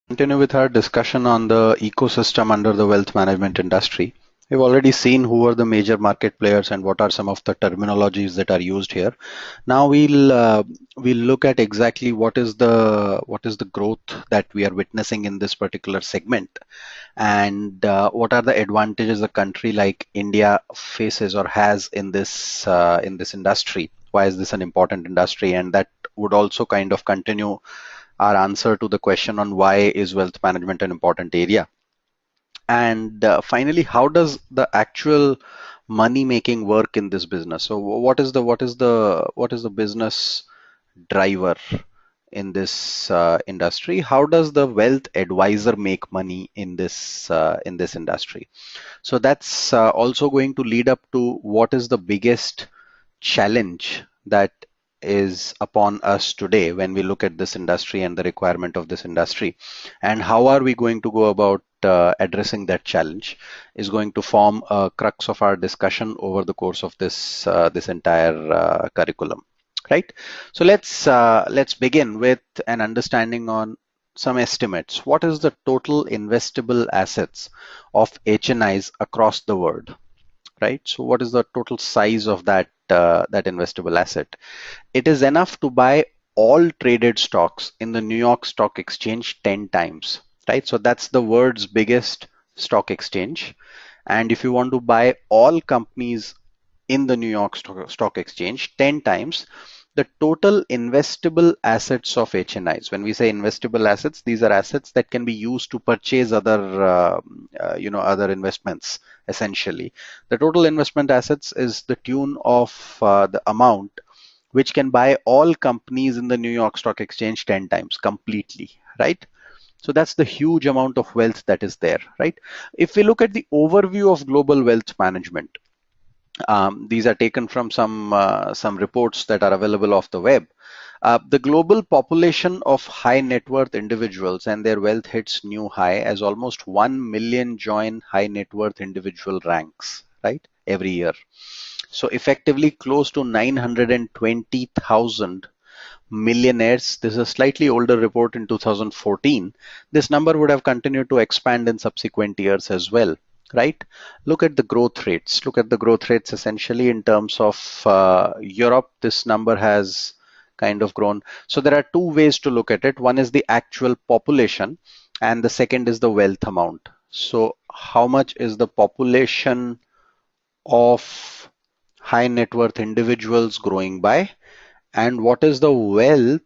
Continue with our discussion on the ecosystem under the wealth management industry. We've already seen who are the major market players and what are some of the terminologies that are used here. Now we'll look at exactly what is the growth that we are witnessing in this particular segment, and what are the advantages a country like India faces or has in this industry. Why is this an important industry? And that would also kind of continue our answer to the question on why is wealth management an important area. And finally, how does the actual money making work in this business? So what is the business driver in this industry? How does the wealth advisor make money in this industry? So that's also going to lead up to what is the biggest challenge that is upon us today when we look at this industry and the requirement of this industry, and how are we going to go about addressing that challenge is going to form a crux of our discussion over the course of this entire curriculum, right? So let's begin with an understanding on some estimates. What is the total investable assets of HNIs across the world? Right? So what is the total size of that investable asset? It is enough to buy all traded stocks in the New York Stock Exchange 10 times, right? So that's the world's biggest stock exchange. And if you want to buy all companies in the New York Stock Exchange 10 times, the total investable assets of HNIs. When we say investable assets, these are assets that can be used to purchase other investments. Essentially, the total investment assets is the tune of the amount which can buy all companies in the New York Stock Exchange 10 times completely, right? So that's the huge amount of wealth that is there, right? If we look at the overview of global wealth management, these are taken from some reports that are available off the web. The global population of high net worth individuals and their wealth hits new high as almost 1 million join high net worth individual ranks, right, every year. So effectively close to 920,000 millionaires. This is a slightly older report in 2014. This number would have continued to expand in subsequent years as well, right? Look at the growth rates. Look at the growth rates essentially in terms of Europe. This number has kind of grown. So there are two ways to look at it. One is the actual population, and the second is the wealth amount. So how much is the population of high net worth individuals growing by, and what is the wealth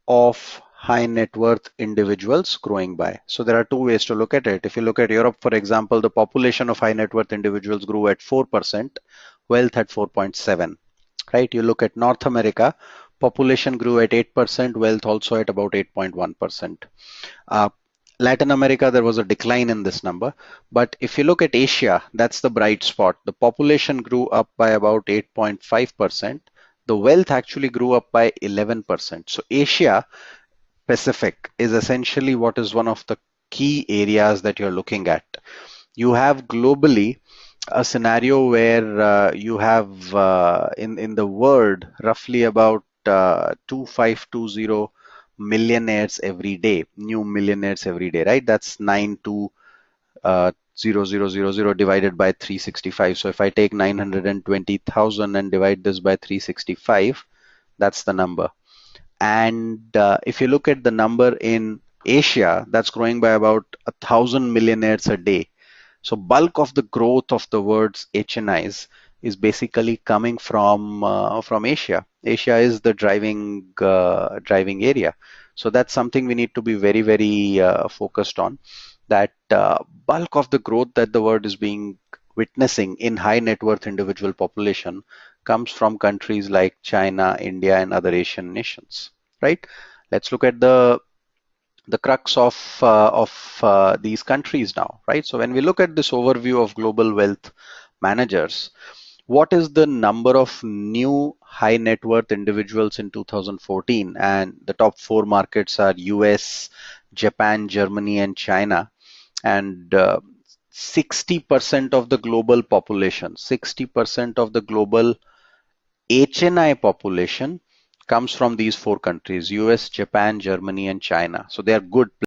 of high net worth individuals growing by? So there are two ways to look at it. If you look at Europe, for example, the population of high net worth individuals grew at 4%, wealth at 4.7, right? You look at North America, population grew at 8%, wealth also at about 8.1%. Latin America, there was a decline in this number. But if you look at Asia, that's the bright spot. The population grew up by about 8.5%. The wealth actually grew up by 11%. So Asia Pacific is essentially what is one of the key areas that you're looking at. You have globally a scenario where you have in the world roughly about 2520 millionaires every day, new millionaires every day, right? That's 920,000 divided by 365. So if I take 920,000 and divide this by 365, that's the number. And if you look at the number in Asia, that's growing by about 1,000 millionaires a day. So bulk of the growth of the world's HNIs is basically coming from Asia. Asia is the driving area. So that's something we need to be very, very focused on. That bulk of the growth that the world is being witnessing in high net worth individual population comes from countries like China, India, and other Asian nations, right? Let's look at the crux of these countries now, right? So when we look at this overview of global wealth managers, what is the number of new high net worth individuals in 2014? And the top four markets are US, Japan, Germany, and China. And 60% of the global population, 60% of the global HNI population comes from these four countries: US, Japan, Germany, and China. So they are good